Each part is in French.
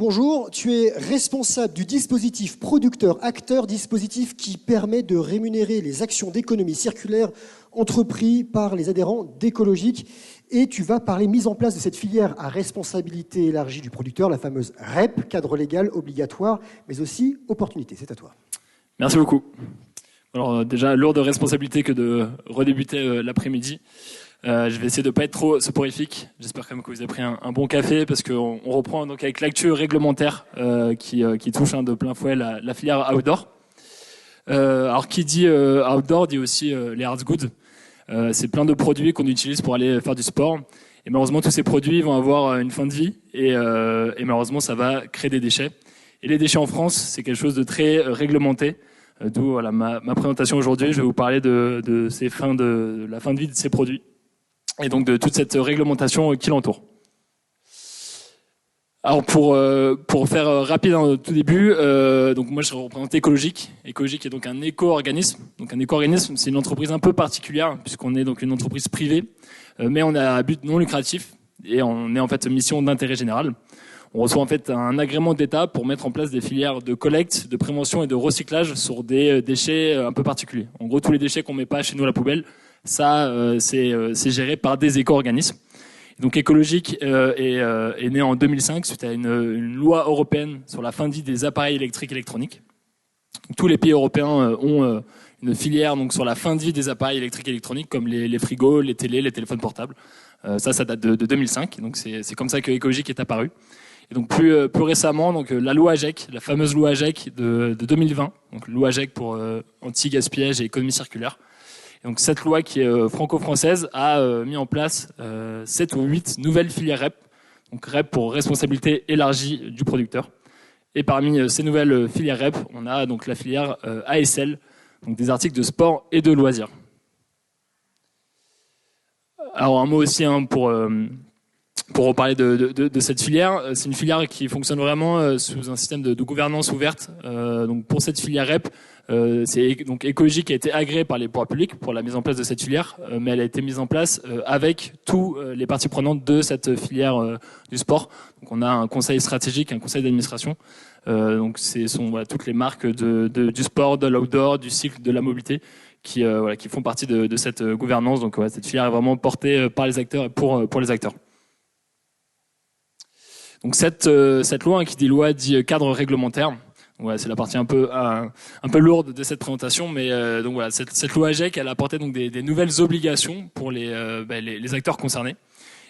bonjour. Tu es responsable du dispositif producteur-acteur, dispositif qui permet de rémunérer les actions d'économie circulaire entreprises par les adhérents d'Écologique. Et tu vas parler mise en place de cette filière à responsabilité élargie du producteur, la fameuse REP, cadre légal obligatoire, mais aussi opportunité. C'est à toi. Merci beaucoup. Alors déjà, lourde responsabilité que de redébuter l'après-midi. Je vais essayer de ne pas être trop soporifique. J'espère quand même que vous avez pris un bon café parce qu'on reprend donc avec l'actu réglementaire qui touche de plein fouet la filière outdoor. Alors qui dit outdoor dit aussi les hard goods. C'est plein de produits qu'on utilise pour aller faire du sport. Et malheureusement, tous ces produits vont avoir une fin de vie et malheureusement, ça va créer des déchets. Et les déchets en France, c'est quelque chose de très réglementé. D'où voilà, ma présentation aujourd'hui. Je vais vous parler de la fin de vie de ces produits et donc de toute cette réglementation qui l'entoure. Alors pour faire rapide au tout début, donc moi je représente Écologique. Écologique est donc un éco-organisme. Donc un éco-organisme, c'est une entreprise un peu particulière puisqu'on est donc une entreprise privée, mais on a un but non lucratif et on est en fait mission d'intérêt général. On reçoit en fait un agrément d'État pour mettre en place des filières de collecte, de prévention et de recyclage sur des déchets un peu particuliers. En gros, tous les déchets qu'on met pas chez nous à la poubelle, ça c'est géré par des éco-organismes. Donc Écologique est né en 2005 suite à une loi européenne sur la fin de vie des appareils électriques et électroniques. Donc, tous les pays européens ont une filière donc sur la fin de vie des appareils électriques et électroniques comme les frigos, les télés, les téléphones portables. Ça date de 2005. Donc c'est comme ça que Écologique est apparu. Et donc plus récemment, donc la loi AGEC, la fameuse loi AGEC de 2020, donc loi AGEC pour anti-gaspillage et économie circulaire. Et donc cette loi qui est franco-française a mis en place 7 ou 8 nouvelles filières REP, donc REP pour responsabilité élargie du producteur. Et parmi ces nouvelles filières REP, on a donc la filière ASL, donc des articles de sport et de loisirs. Alors un mot aussi pour reparler de cette filière, c'est une filière qui fonctionne vraiment sous un système de gouvernance ouverte. Donc pour cette filière REP, c'est donc Écologique qui a été agréé par les pouvoirs publics pour la mise en place de cette filière, mais elle a été mise en place avec tous les parties prenantes de cette filière du sport. Donc on a un conseil stratégique, un conseil d'administration. Donc ce sont toutes les marques du sport, de l'outdoor, du cycle, de la mobilité qui font partie de cette gouvernance. Donc cette filière est vraiment portée par les acteurs et pour les acteurs. Donc cette loi qui dit loi dit cadre réglementaire. Voilà, c'est la partie un peu lourde de cette présentation, mais donc voilà, cette loi AGEC, elle a apporté donc des nouvelles obligations pour les acteurs concernés.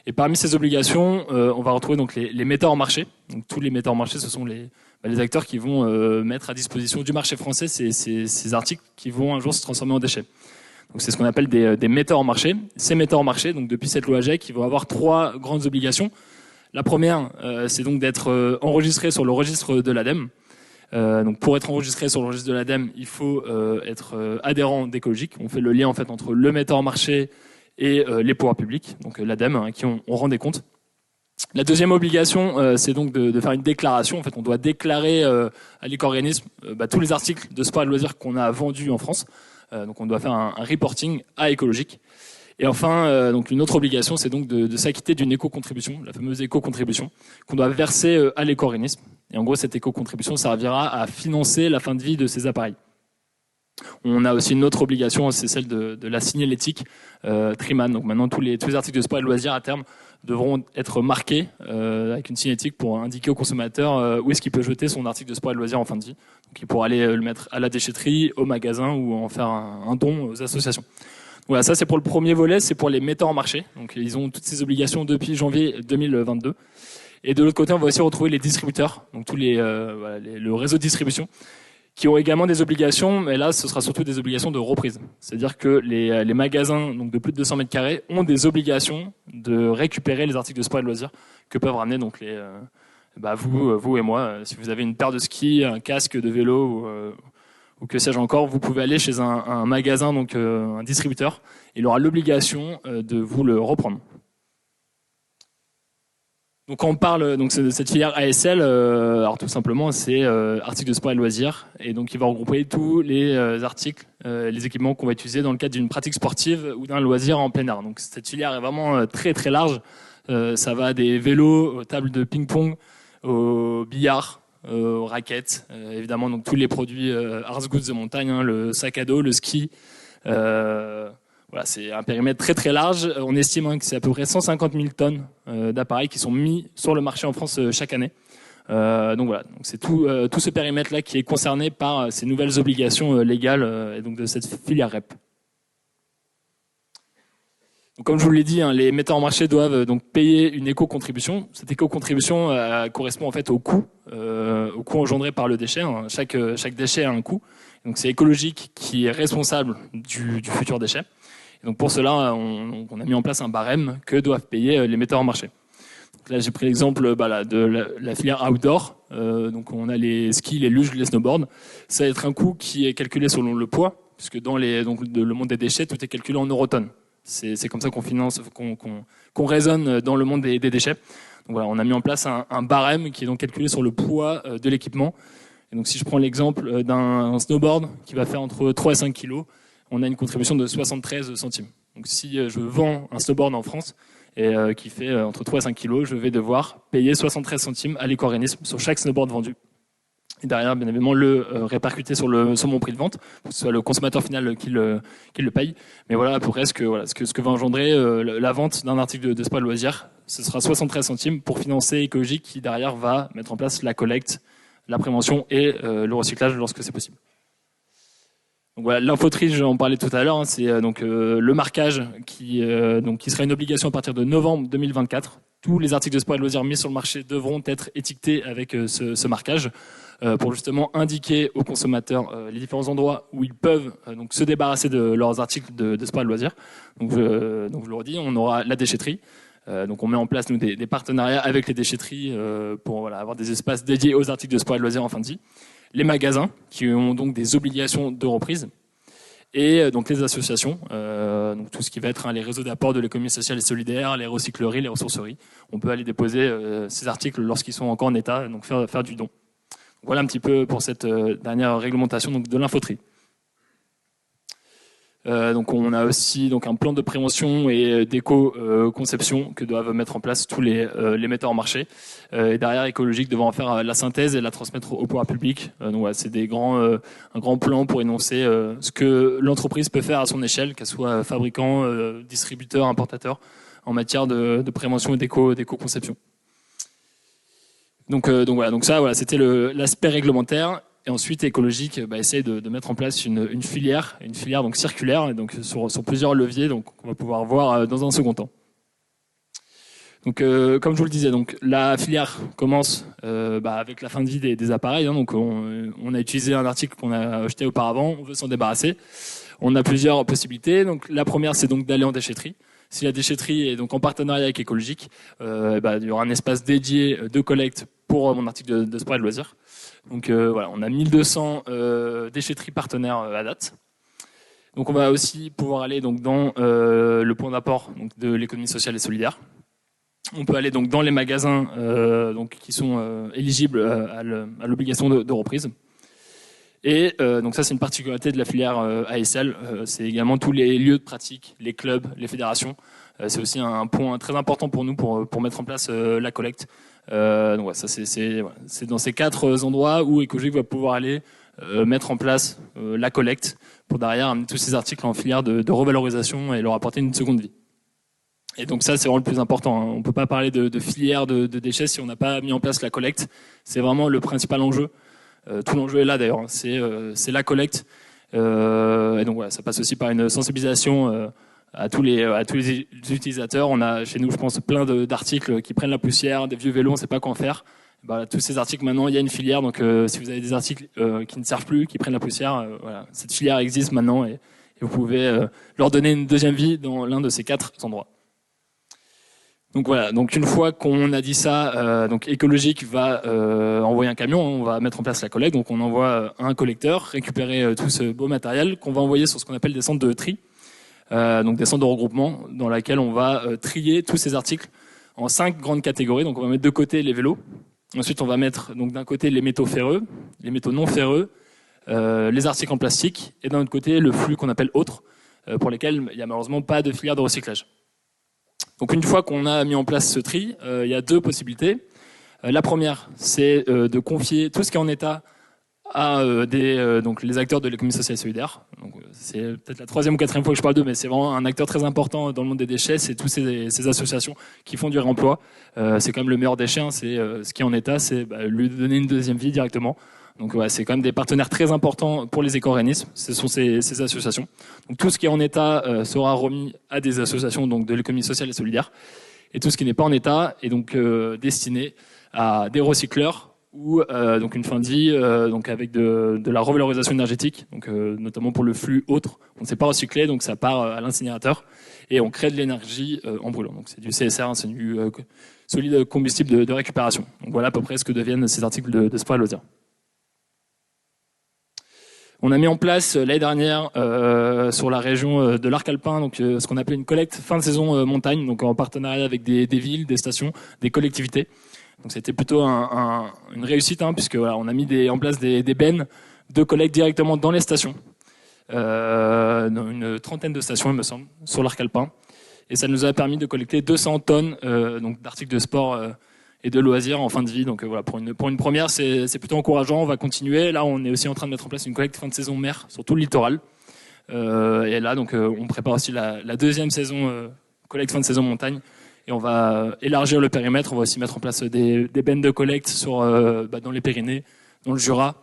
Et parmi ces obligations, on va retrouver donc les metteurs en marché. Donc tous les metteurs en marché, ce sont les acteurs qui vont mettre à disposition du marché français ces articles qui vont un jour se transformer en déchets. Donc c'est ce qu'on appelle des metteurs en marché. Ces metteurs en marché, donc depuis cette loi AGEC, ils vont avoir 3 grandes obligations. La première, c'est donc d'être enregistré sur le registre de l'ADEME. Donc pour être enregistré sur le registre de l'ADEME, il faut être adhérent d'Écologique. On fait le lien en fait entre le metteur en marché et les pouvoirs publics, donc l'ADEME, à qui on rend des comptes. La deuxième obligation, c'est donc de faire une déclaration. En fait, on doit déclarer à l'éco-organisme tous les articles de sport et de loisirs qu'on a vendus en France. Donc on doit faire un reporting à Écologique. Et enfin, donc une autre obligation, c'est donc de s'acquitter d'une éco-contribution, la fameuse éco-contribution, qu'on doit verser à l'éco-organisme. Et en gros, cette éco-contribution servira à financer la fin de vie de ces appareils. On a aussi une autre obligation, c'est celle de la signalétique Triman. Donc maintenant, tous les articles de sport et de loisirs à terme devront être marqués avec une signalétique pour indiquer au consommateur où est-ce qu'il peut jeter son article de sport et de loisirs en fin de vie. Donc il pourra aller le mettre à la déchetterie, au magasin ou en faire un don aux associations. Voilà, ça c'est pour le premier volet, c'est pour les metteurs en marché. Donc ils ont toutes ces obligations depuis janvier 2022. Et de l'autre côté, on va aussi retrouver les distributeurs, donc tous le réseau de distribution, qui ont également des obligations, mais là ce sera surtout des obligations de reprise. C'est-à-dire que les magasins donc de plus de 200 mètres carrés ont des obligations de récupérer les articles de sport et de loisirs que peuvent ramener donc vous et moi. Si vous avez une paire de skis, un casque de vélo ou que sais-je encore, vous pouvez aller chez un magasin, donc un distributeur, il aura l'obligation de vous le reprendre. Donc quand on parle de cette filière ASL, alors tout simplement c'est articles de sport et de loisirs, et donc il va regrouper tous les articles, les équipements qu'on va utiliser dans le cadre d'une pratique sportive ou d'un loisir en plein air. Donc cette filière est vraiment très très large. Ça va des vélos aux tables de ping-pong, au billard, aux raquettes, évidemment donc tous les produits hard goods de montagne, hein, le sac à dos, le ski. Voilà, c'est un périmètre très très large. On estime que c'est à peu près 150 000 tonnes d'appareils qui sont mis sur le marché en France chaque année. Donc voilà, donc c'est tout ce périmètre-là qui est concerné par ces nouvelles obligations légales et donc de cette filière REP. Donc, comme je vous l'ai dit, hein, les metteurs en marché doivent donc payer une éco-contribution. Cette éco-contribution correspond en fait au coût engendré par le déchet. Hein. Chaque déchet a un coût. Donc c'est écologique qui est responsable du futur déchet. Et donc pour cela, on a mis en place un barème que doivent payer les metteurs en marché. Donc là, j'ai pris l'exemple de la filière outdoor. Donc on a les skis, les luges, les snowboards. Ça va être un coût qui est calculé selon le poids, puisque dans le monde des déchets, tout est calculé en eurotonnes. C'est comme ça qu'on raisonne dans le monde des déchets. Donc voilà, on a mis en place un barème qui est donc calculé sur le poids de l'équipement. Et donc si je prends l'exemple d'un snowboard qui va faire entre 3 et 5 kilos, on a une contribution de 73 centimes. Donc si je vends un snowboard en France et qui fait entre 3 et 5 kilos, je vais devoir payer 73 centimes à l'éco-organisme sur chaque snowboard vendu. Et derrière, bien évidemment, le répercuter sur mon prix de vente, pour que ce soit le consommateur final qui le paye. Mais voilà, à peu près ce que va engendrer la vente d'un article de sport de loisir. Ce sera 73 centimes pour financer Écologique qui, derrière, va mettre en place la collecte, la prévention et le recyclage lorsque c'est possible. Donc voilà, l'infoterie, j'en parlais tout à l'heure, hein, c'est le marquage qui sera une obligation à partir de novembre 2024. Tous les articles de sport et de loisirs mis sur le marché devront être étiquetés avec ce marquage pour justement indiquer aux consommateurs les différents endroits où ils peuvent donc se débarrasser de leurs articles de sport et de loisirs. Donc je le redis, on aura la déchetterie. Donc on met en place nous des partenariats avec les déchetteries pour avoir des espaces dédiés aux articles de sport et de loisirs en fin de vie. Les magasins qui ont donc des obligations de reprise et donc les associations, donc tout ce qui va être les réseaux d'apport de l'économie sociale et solidaire, les recycleries, les ressourceries. On peut aller déposer ces articles lorsqu'ils sont encore en état, donc faire du don. Voilà un petit peu pour cette dernière réglementation donc de l'infoterie. Donc on a aussi donc un plan de prévention et d'éco-conception que doivent mettre en place tous les metteurs en marché. Et derrière Écologique devant en faire la synthèse et la transmettre au pouvoir public. Donc voilà, c'est un grand plan pour énoncer ce que l'entreprise peut faire à son échelle, qu'elle soit fabricant, distributeur, importateur, en matière de prévention et d'éco-conception. Donc ça, c'était l'aspect réglementaire. Et ensuite, Écologique essaie de mettre en place une filière donc circulaire, donc sur plusieurs leviers, donc on va pouvoir voir dans un second temps. Donc, comme je vous le disais, donc la filière commence avec la fin de vie des appareils. Hein, donc, on a utilisé un article qu'on a acheté auparavant, on veut s'en débarrasser. On a plusieurs possibilités. Donc, la première, c'est donc d'aller en déchetterie. Si la déchetterie est donc en partenariat avec Écologique, il y aura un espace dédié de collecte pour mon article de sport et de loisirs. Donc voilà, on a 1200 déchetteries partenaires à date. Donc on va aussi pouvoir aller donc dans le point d'apport de l'économie sociale et solidaire. On peut aller donc dans les magasins qui sont éligibles à l'obligation de reprise. Et donc ça c'est une particularité de la filière ASL. C'est également tous les lieux de pratique, les clubs, les fédérations. C'est aussi un point très important pour nous pour mettre en place la collecte. Donc voilà, ça c'est dans ces 4 endroits où Écologique va pouvoir aller mettre en place la collecte pour derrière amener tous ces articles en filière de revalorisation et leur apporter une seconde vie. Et donc ça c'est vraiment le plus important. Hein. On peut pas parler de filière de déchets si on n'a pas mis en place la collecte. C'est vraiment le principal enjeu. Tout l'enjeu est là d'ailleurs. Hein. C'est la collecte. Et donc voilà, ça passe aussi par une sensibilisation à tous les utilisateurs. On a chez nous, je pense, plein d'articles qui prennent la poussière, des vieux vélos, on ne sait pas quoi en faire. Tous ces articles, maintenant, il y a une filière. Donc, si vous avez des articles qui ne servent plus, qui prennent la poussière, voilà, cette filière existe maintenant et vous pouvez leur donner une deuxième vie dans l'un de ces 4 endroits. Donc voilà. Donc une fois qu'on a dit ça, donc Écologique va envoyer un camion. On va mettre en place la collecte. Donc on envoie un collecteur récupérer tout ce beau matériel qu'on va envoyer sur ce qu'on appelle des centres de tri. Donc des centres de regroupement dans lesquels on va trier tous ces articles en 5 grandes catégories. Donc on va mettre de côté les vélos. Ensuite on va mettre donc d'un côté les métaux ferreux, les métaux non ferreux, les articles en plastique et d'un autre côté le flux qu'on appelle autres pour lesquels il n'y a malheureusement pas de filière de recyclage. Donc une fois qu'on a mis en place ce tri, il y a 2 possibilités. La première, c'est de confier tout ce qui est en état à donc les acteurs de l'économie sociale et solidaire. Donc, c'est peut-être la troisième ou quatrième fois que je parle d'eux, mais c'est vraiment un acteur très important dans le monde des déchets. C'est tous ces associations qui font du réemploi. C'est quand même le meilleur déchet, hein, c'est ce qui est en état, c'est lui donner une deuxième vie directement. Donc ouais, c'est quand même des partenaires très importants pour les éco-organismes. Ce sont ces associations. Donc tout ce qui est en état sera remis à des associations donc de l'économie sociale et solidaire. Et tout ce qui n'est pas en état est donc destiné à des recycleurs ou donc une fin de vie donc avec de la revalorisation énergétique, donc notamment pour le flux autre. On ne sait pas recycler, donc ça part à l'incinérateur et on crée de l'énergie en brûlant. Donc c'est du CSR, hein, c'est du solide combustible de récupération. Donc voilà à peu près ce que deviennent ces articles de sport et loisirs. On a mis en place l'année dernière sur la région de l'Arc Alpin donc ce qu'on appelait une collecte fin de saison montagne, donc en partenariat avec des villes, des stations, des collectivités. Donc c'était plutôt une réussite, hein, puisque voilà, on a mis en place des bennes de collecte directement dans les stations, dans une trentaine de stations il me semble, sur l'Arc Alpin, et ça nous a permis de collecter 200 tonnes donc d'articles de sport et de loisirs en fin de vie. Donc voilà, pour une première, c'est plutôt encourageant. On va continuer. Là, on est aussi en train de mettre en place une collecte fin de saison mer sur tout le littoral. Et là, donc, on prépare aussi la deuxième saison collecte fin de saison montagne. Et on va élargir le périmètre. On va aussi mettre en place des bennes de collecte dans les Pyrénées, dans le Jura.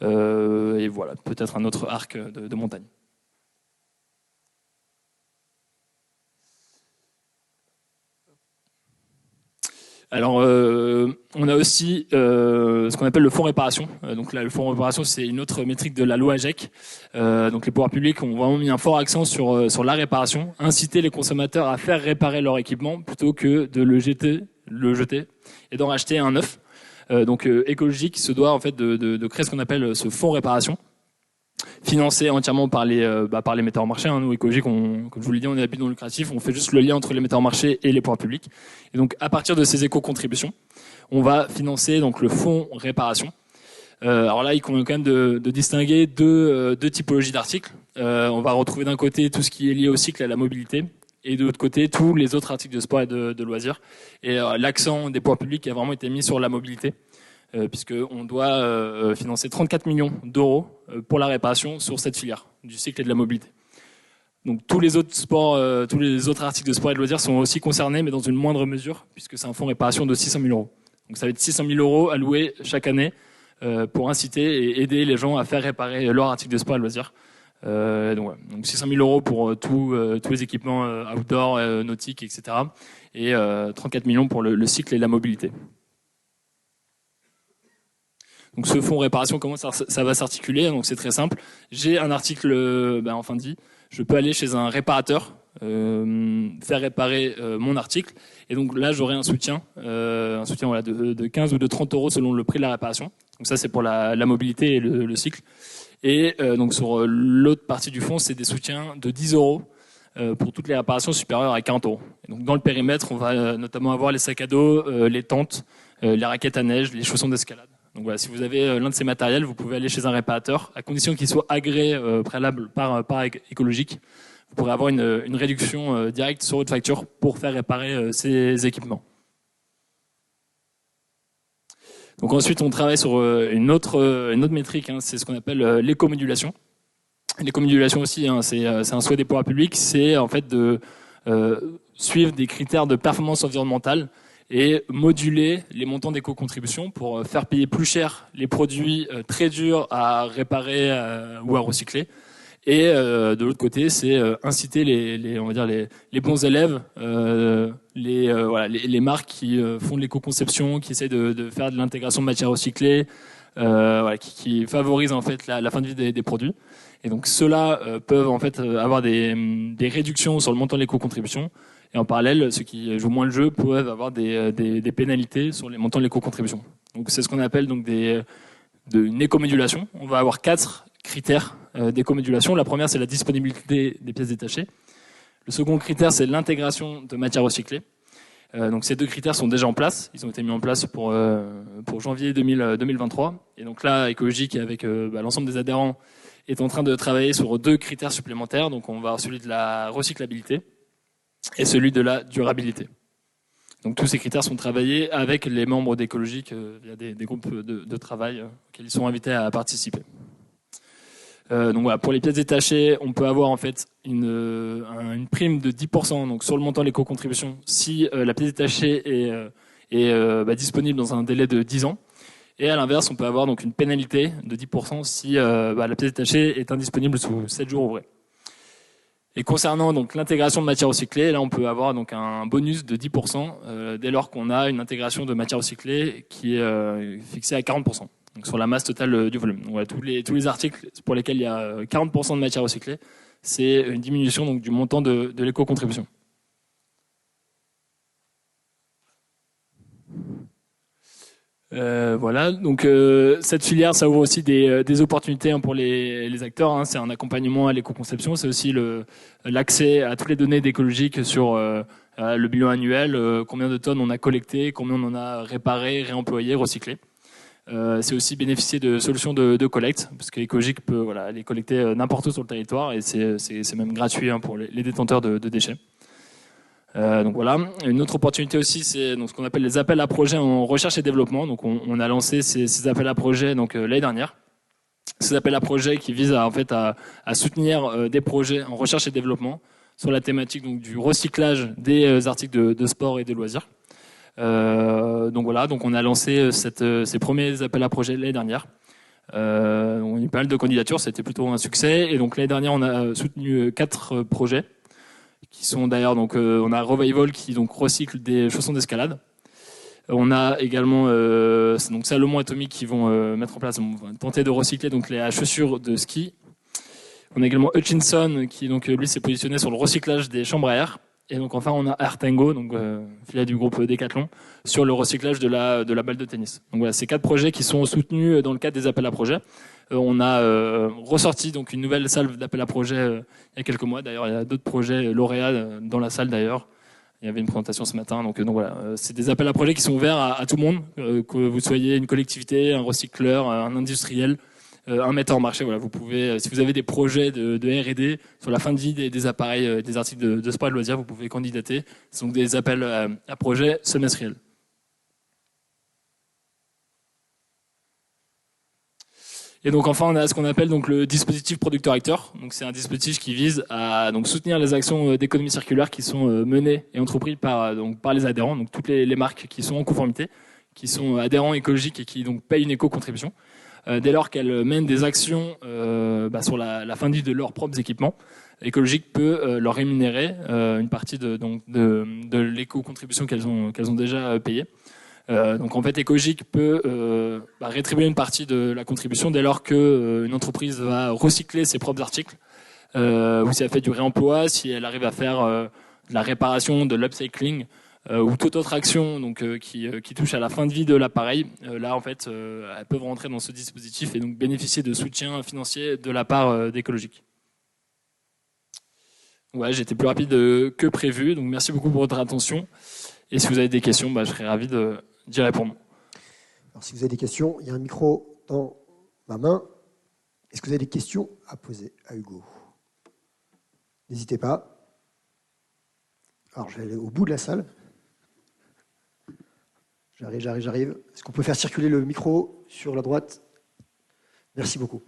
Et voilà, peut-être un autre arc de montagne. Alors, on a aussi ce qu'on appelle le fonds réparation. Donc là, le fonds réparation, c'est une autre métrique de la loi AGEC. Donc les pouvoirs publics ont vraiment mis un fort accent sur la réparation, inciter les consommateurs à faire réparer leur équipement plutôt que de le jeter et d'en racheter un neuf. Donc écologique se doit en fait de créer ce qu'on appelle ce fonds réparation, financé entièrement par les metteurs en marché. Hein. Nous, écologique, comme je vous l'ai dit, on est à but non lucratif, on fait juste le lien entre les metteurs en marché et les pouvoirs publics. Et donc, à partir de ces éco-contributions, on va financer donc le fonds réparation. Alors là, il convient quand même de distinguer deux typologies d'articles. On va retrouver d'un côté tout ce qui est lié au cycle et à la mobilité, et de l'autre côté tous les autres articles de sport et de loisirs. Et l'accent des pouvoirs publics a vraiment été mis sur la mobilité, puisqu'on doit financer 34 millions d'euros pour la réparation sur cette filière du cycle et de la mobilité. Donc tous les autres sports, tous les autres articles de sport et de loisirs sont aussi concernés, mais dans une moindre mesure, puisque c'est un fonds réparation de 600 000 euros. Donc ça va être 600 000 euros alloués chaque année pour inciter et aider les gens à faire réparer leurs articles de sport et de loisirs. Donc 600 000 euros pour tous les équipements outdoor, nautiques, etc. Et 34 millions pour le cycle et la mobilité. Donc ce fonds réparation, comment ça va s'articuler? Donc c'est très simple. J'ai un article en fin de vie. Je peux aller chez un réparateur, faire réparer mon article. Et donc là, j'aurai un soutien voilà, de 15 ou de 30 euros selon le prix de la réparation. Donc ça, c'est pour la mobilité et le cycle. Et donc sur l'autre partie du fonds, c'est des soutiens de 10 euros pour toutes les réparations supérieures à 40 euros. Et donc dans le périmètre, on va notamment avoir les sacs à dos, les tentes, les raquettes à neige, les chaussons d'escalade. Donc voilà, si vous avez l'un de ces matériels, vous pouvez aller chez un réparateur, à condition qu'il soit agréé préalable par écologique. Vous pourrez avoir une réduction directe sur votre facture pour faire réparer ces équipements. Donc ensuite, on travaille sur une autre métrique, hein, c'est ce qu'on appelle l'éco-modulation. L'éco-modulation aussi, hein, c'est un souhait des pouvoirs publics, c'est en fait de suivre des critères de performance environnementale et moduler les montants d'éco-contribution pour faire payer plus cher les produits très durs à réparer ou à recycler. Et de l'autre côté, c'est inciter les bons élèves, les marques qui font de l'éco-conception, qui essaient de faire de l'intégration de matières recyclées, qui favorisent en fait la fin de vie des produits. Et donc ceux-là peuvent en fait avoir des réductions sur le montant de l'éco-contribution. Et en parallèle, ceux qui jouent moins le jeu peuvent avoir des pénalités sur les montants de l'éco-contribution. Donc c'est ce qu'on appelle donc une éco-modulation. On va avoir 4 critères d'éco-modulation. La première, c'est la disponibilité des pièces détachées. Le second critère, c'est l'intégration de matières recyclées. Donc ces 2 critères sont déjà en place. Ils ont été mis en place pour janvier 2023. Et donc là, Écologique, avec l'ensemble des adhérents, est en train de travailler sur 2 critères supplémentaires. Donc on va avoir celui de la recyclabilité et celui de la durabilité. Donc tous ces critères sont travaillés avec les membres d'Écologique via des groupes de travail auxquels ils sont invités à participer. Donc voilà, pour les pièces détachées, on peut avoir en fait une prime de 10% donc sur le montant de l'éco-contribution si la pièce détachée est disponible dans un délai de 10 ans. Et à l'inverse, on peut avoir donc une pénalité de 10% si la pièce détachée est indisponible sous 7 jours ouvrés. Et concernant donc l'intégration de matières recyclées, là on peut avoir donc un bonus de 10% dès lors qu'on a une intégration de matières recyclées qui est fixée à 40%. Donc sur la masse totale du volume. Donc voilà, tous les articles pour lesquels il y a 40% de matières recyclées, c'est une diminution donc du montant de l'éco-contribution. Voilà, donc cette filière, ça ouvre aussi des opportunités pour les acteurs. Hein. C'est un accompagnement à l'éco-conception, c'est aussi l'accès à toutes les données d'écologique sur le bilan annuel, combien de tonnes on a collecté, combien on en a réparé, réemployé, recyclé. C'est aussi bénéficier de solutions de collecte, parce qu'Écologique peut aller collecter n'importe où sur le territoire, et c'est même gratuit pour les détenteurs de déchets. Donc voilà, une autre opportunité aussi, c'est donc ce qu'on appelle les appels à projets en recherche et développement. Donc on a lancé ces appels à projets l'année dernière. Ces appels à projets qui visent à soutenir des projets en recherche et développement sur la thématique donc du recyclage des articles de sport et de loisirs. Donc voilà, donc on a lancé ces premiers appels à projets l'année dernière. On a eu pas mal de candidatures, c'était plutôt un succès. Et donc l'année dernière, on a soutenu 4 projets. Qui sont d'ailleurs on a Revival qui donc recycle des chaussons d'escalade. On a également donc Salomon Atomique qui vont mettre en place, tenter de recycler donc les chaussures de ski. On a également Hutchinson qui donc lui s'est positionné sur le recyclage des chambres à air. Et donc enfin on a Artengo, donc filiale du groupe Decathlon, sur le recyclage de la balle de tennis. Donc voilà, ces 4 projets qui sont soutenus dans le cadre des appels à projets. On a ressorti donc une nouvelle salle d'appel à projets il y a quelques mois. D'ailleurs, il y a d'autres projets lauréats dans la salle d'ailleurs. Il y avait une présentation ce matin. Donc voilà, c'est des appels à projets qui sont ouverts à tout le monde, que vous soyez une collectivité, un recycleur, un industriel, un metteur en marché. Voilà, vous pouvez, si vous avez des projets de R&D sur la fin de vie des appareils, des articles de sport et de loisirs, vous pouvez candidater. Ce sont des appels à projets semestriels. Et donc enfin on a ce qu'on appelle donc le dispositif producteur-acteur. Donc c'est un dispositif qui vise à donc soutenir les actions d'économie circulaire qui sont menées et entreprises par les adhérents, donc toutes les marques qui sont en conformité, qui sont adhérents écologiques et qui donc payent une éco-contribution. Dès lors qu'elles mènent des actions sur la fin de vie de leurs propres équipements, Écologique peut leur rémunérer une partie de l'éco-contribution qu'elles ont déjà payée. Donc en fait, Écologique peut rétribuer une partie de la contribution dès lors qu'une entreprise va recycler ses propres articles, ou si elle fait du réemploi, si elle arrive à faire de la réparation, de l'upcycling, ou toute autre action qui touche à la fin de vie de l'appareil. Là, en fait, elles peuvent rentrer dans ce dispositif et donc bénéficier de soutien financier de la part d'Écologique. Ouais, j'ai été plus rapide que prévu, donc merci beaucoup pour votre attention. Et si vous avez des questions, je serais ravi d'y répondre. Alors, si vous avez des questions, il y a un micro dans ma main. Est-ce que vous avez des questions à poser à Hugo? N'hésitez pas. Alors, je vais aller au bout de la salle. J'arrive. Est-ce qu'on peut faire circuler le micro sur la droite? Merci beaucoup.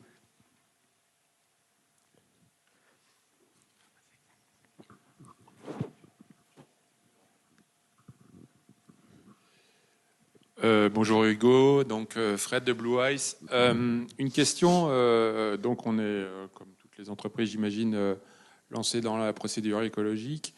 Bonjour Hugo, donc Fred de Blue Ice. Une question, donc on est, comme toutes les entreprises j'imagine, lancé dans la procédure écologique,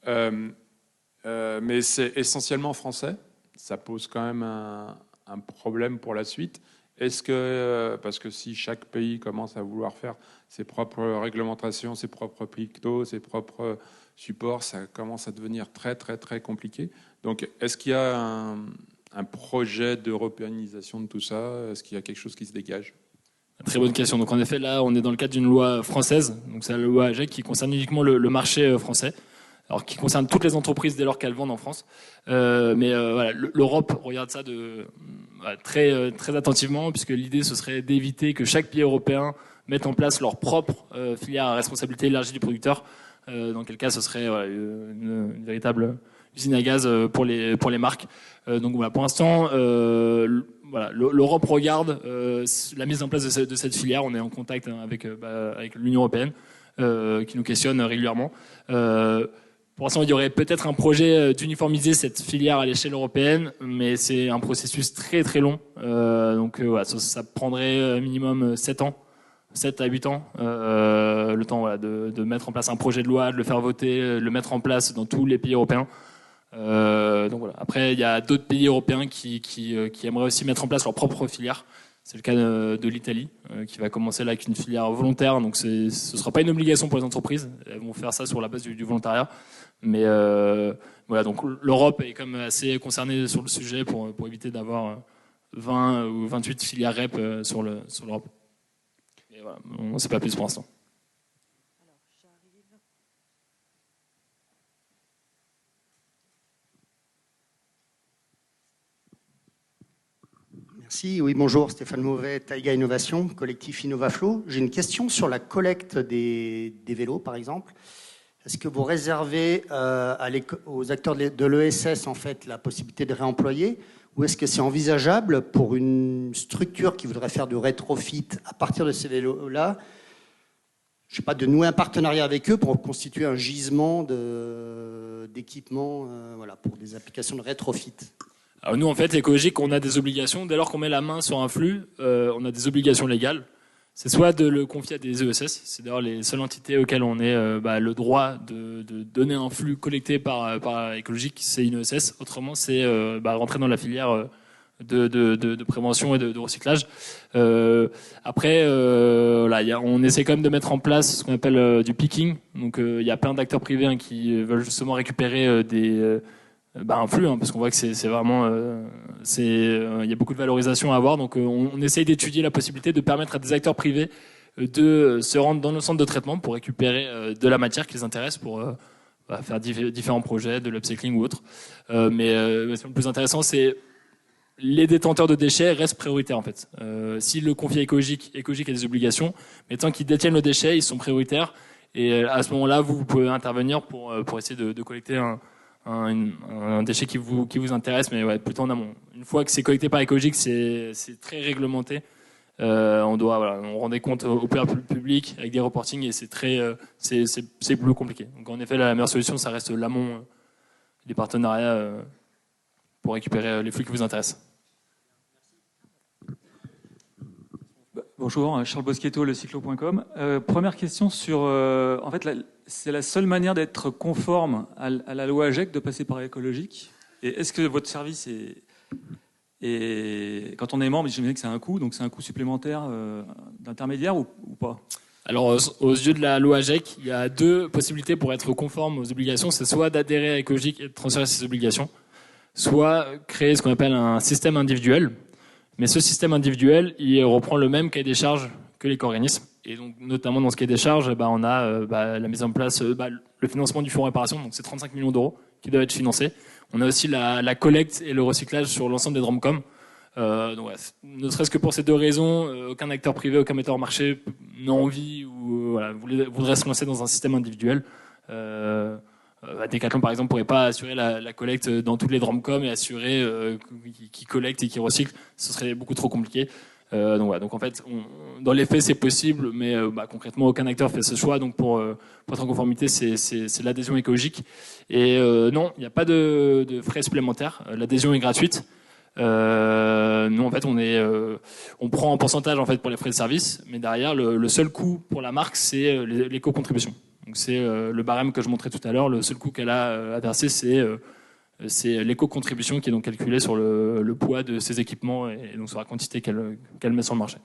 mais c'est essentiellement français, ça pose quand même un problème pour la suite. Est-ce que, parce que si chaque pays commence à vouloir faire ses propres réglementations, ses propres pictos, ses propres supports, ça commence à devenir très très très compliqué. Donc est-ce qu'il y a un projet d'européanisation de tout ça? Est-ce qu'il y a quelque chose qui se dégage? Très bonne question. Donc en effet, là, on est dans le cadre d'une loi française. Donc c'est la loi AGEC qui concerne uniquement le marché français. Alors qui concerne toutes les entreprises dès lors qu'elles vendent en France. Voilà, l'Europe regarde ça très très attentivement, puisque l'idée ce serait d'éviter que chaque pays européen mette en place leur propre filière à responsabilité élargie du producteur. Dans quel cas, ce serait une usine à gaz pour les marques. Donc voilà, pour l'instant, voilà, l'Europe regarde la mise en place de cette filière. On est en contact avec l'Union européenne qui nous questionne régulièrement. Pour l'instant, il y aurait peut-être un projet d'uniformiser cette filière à l'échelle européenne, mais c'est un processus très très long. Donc voilà, ça prendrait minimum 7 ans. 7 à 8 ans, le temps voilà, de mettre en place un projet de loi, de le faire voter, de le mettre en place dans tous les pays européens. Donc voilà. Après, il y a d'autres pays européens qui aimeraient aussi mettre en place leur propre filière. C'est le cas de l'Italie, qui va commencer là avec une filière volontaire. Donc ce ne sera pas une obligation pour les entreprises. Elles vont faire ça sur la base du volontariat. Mais voilà, donc l'Europe est quand même assez concernée sur le sujet pour éviter d'avoir 20 ou 28 filières REP sur l'Europe. Et voilà, on ne sait pas plus pour l'instant. Merci. Oui, bonjour, Stéphane Mauvais, Taïga Innovation, collectif InnovaFlow. J'ai une question sur la collecte des vélos, par exemple. Est-ce que vous réservez aux acteurs de l'ESS en fait, la possibilité de réemployer, ou est-ce que c'est envisageable pour une structure qui voudrait faire du rétrofit à partir de ces vélos-là, je sais pas, de nouer un partenariat avec eux pour constituer un gisement d'équipements voilà, pour des applications de rétrofit? Alors nous, en fait, l'écologique, on a des obligations. Dès lors qu'on met la main sur un flux, on a des obligations légales. C'est soit de le confier à des ESS, c'est d'ailleurs les seules entités auxquelles on ait le droit de donner un flux collecté par écologique, c'est une ESS. Autrement, c'est rentrer dans la filière de prévention et de recyclage. Après, on essaie quand même de mettre en place ce qu'on appelle du picking. Donc, il y a plein d'acteurs privés qui veulent justement récupérer un flux, parce qu'on voit que c'est vraiment, il y a beaucoup de valorisation à avoir. Donc, on essaye d'étudier la possibilité de permettre à des acteurs privés de se rendre dans le centre de traitement pour récupérer de la matière qui les intéresse pour faire différents projets, de l'upcycling ou autre. Mais le plus intéressant, c'est les détenteurs de déchets restent prioritaires en fait. S'ils le confient à écologique a des obligations, mais tant qu'ils détiennent le déchet, ils sont prioritaires. Et à ce moment-là, vous pouvez intervenir pour essayer de collecter un déchet qui vous intéresse, mais ouais, plutôt en amont. Une fois que c'est collecté par écologique, c'est très réglementé. On rend des comptes au public avec des reportings et c'est plus compliqué. Donc en effet, la meilleure solution, ça reste l'amont des partenariats pour récupérer les flux qui vous intéressent. Bonjour, Charles Boschetto, le cyclo.com. Première question sur... en fait, c'est la seule manière d'être conforme à la loi AGEC de passer par écologique. Et est-ce que votre service est... Quand on est membre, j'imagine que c'est un coût, donc c'est un coût supplémentaire d'intermédiaire ou pas? Alors, aux yeux de la loi AGEC, il y a 2 possibilités pour être conforme aux obligations. C'est soit d'adhérer à écologique et de transférer ses obligations, soit créer ce qu'on appelle un système individuel. Mais ce système individuel, il reprend le même cahier des charges que l'éco-organisme. Et donc, notamment dans ce cahier des charges, on a la mise en place, le financement du fonds réparation, donc c'est 35 millions d'euros qui doivent être financés. On a aussi la collecte et le recyclage sur l'ensemble des DROMCOM. Donc, ne serait-ce que pour ces 2 raisons, aucun acteur privé, aucun metteur en marché n'a envie ou voudrait se lancer dans un système individuel. Decathlon, par exemple, pourrait pas assurer la collecte dans toutes les DROMCOM et assurer qui collecte et qui recycle. Ce serait beaucoup trop compliqué. Donc en fait, dans les faits, c'est possible, mais concrètement, aucun acteur fait ce choix. Donc pour être en conformité, c'est l'adhésion écologique. Et non, il n'y a pas de frais supplémentaires. L'adhésion est gratuite. Nous, en fait, on prend un pourcentage en fait pour les frais de service, mais derrière, le seul coût pour la marque, c'est l'éco-contribution. Donc c'est le barème que je montrais tout à l'heure. Le seul coût qu'elle a à verser, c'est l'éco-contribution qui est donc calculée sur le poids de ses équipements et donc sur la quantité qu'elle met sur le marché.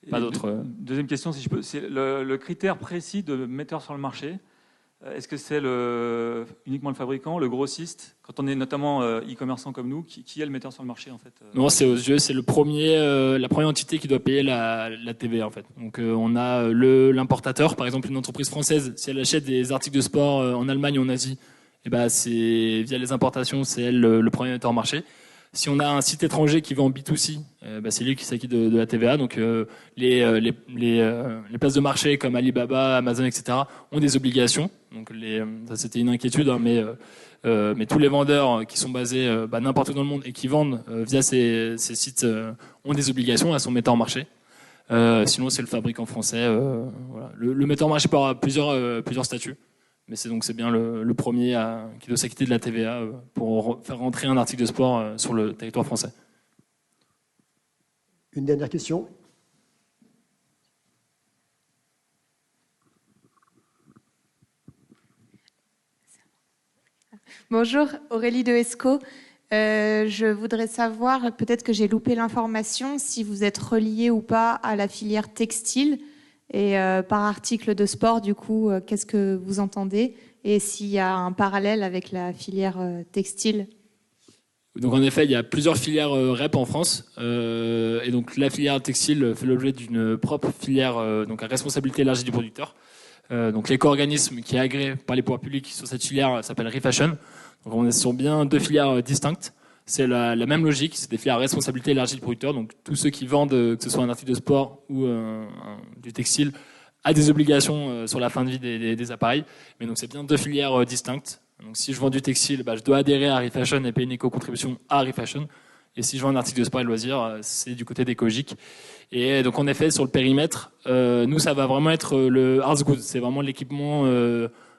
Pas d'autres. Deuxième question, si je peux, c'est le critère précis de metteur sur le marché. Est-ce que c'est uniquement le fabricant, le grossiste, quand on est notamment e-commerçant comme nous, qui est le metteur sur le marché en fait? Non, c'est aux yeux, c'est la première entité qui doit payer la TVA en fait. Donc on a l'importateur, par exemple une entreprise française, si elle achète des articles de sport en Allemagne ou en Asie, c'est via les importations, c'est elle le premier metteur au marché. Si on a un site étranger qui vend en B2C, c'est lui qui s'acquitte de la TVA. Donc les places de marché comme Alibaba, Amazon, etc. ont des obligations. Donc ça c'était une inquiétude, hein, mais tous les vendeurs qui sont basés n'importe où dans le monde et qui vendent via ces sites ont des obligations à son metteur en marché. Sinon c'est le fabricant français. Voilà. Le metteur en marché peut avoir plusieurs statuts. Mais c'est bien le premier qui doit s'acquitter de la TVA pour faire rentrer un article de sport sur le territoire français. Une dernière question. Bonjour, Aurélie de Esco. Je voudrais savoir, peut-être que j'ai loupé l'information, si vous êtes relié ou pas à la filière textile. Et par article de sport, du coup, qu'est-ce que vous entendez? Et s'il y a un parallèle avec la filière textile? Donc en effet, il y a plusieurs filières REP en France. Et donc la filière textile fait l'objet d'une propre filière donc à responsabilité élargie du producteur. Donc l'éco-organisme qui est agréé par les pouvoirs publics sur cette filière s'appelle Refashion. Donc on est sur bien deux filières distinctes. C'est la même logique, c'est des filières à responsabilité élargie du producteur. Donc tous ceux qui vendent, que ce soit un article de sport ou du textile, a des obligations sur la fin de vie des appareils. Mais donc c'est bien deux filières distinctes. Donc si je vends du textile, je dois adhérer à Refashion et payer une éco-contribution à Refashion. Et si je vends un article de sport et de loisirs, c'est du côté d'Ecogic. Et donc en effet, sur le périmètre, nous ça va vraiment être le hard goods. C'est vraiment l'équipement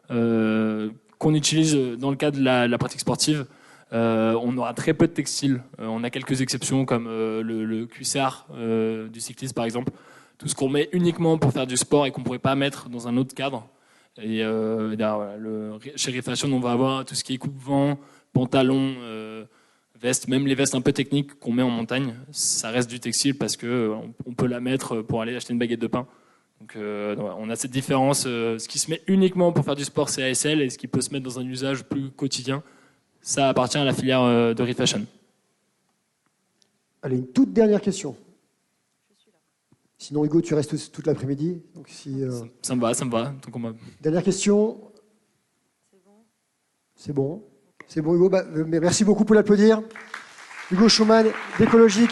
qu'on utilise dans le cadre de la pratique sportive. On aura très peu de textiles. On a quelques exceptions comme le cuissard du cycliste par exemple. Tout ce qu'on met uniquement pour faire du sport et qu'on ne pourrait pas mettre dans un autre cadre. Et chez Refashion, on va avoir tout ce qui est coupe-vent, pantalon, veste, même les vestes un peu techniques qu'on met en montagne. Ça reste du textile parce qu'on peut la mettre pour aller acheter une baguette de pain. Donc on a cette différence. Ce qui se met uniquement pour faire du sport, c'est ASL, et ce qui peut se mettre dans un usage plus quotidien, ça appartient à la filière de Refashion. Allez, une toute dernière question. Sinon, Hugo, tu restes toute l'après-midi. Donc, ça me va. Donc Dernière question. C'est bon. C'est bon, Hugo. Merci beaucoup pour l'applaudir. Hugo Schumann d'Ecologic.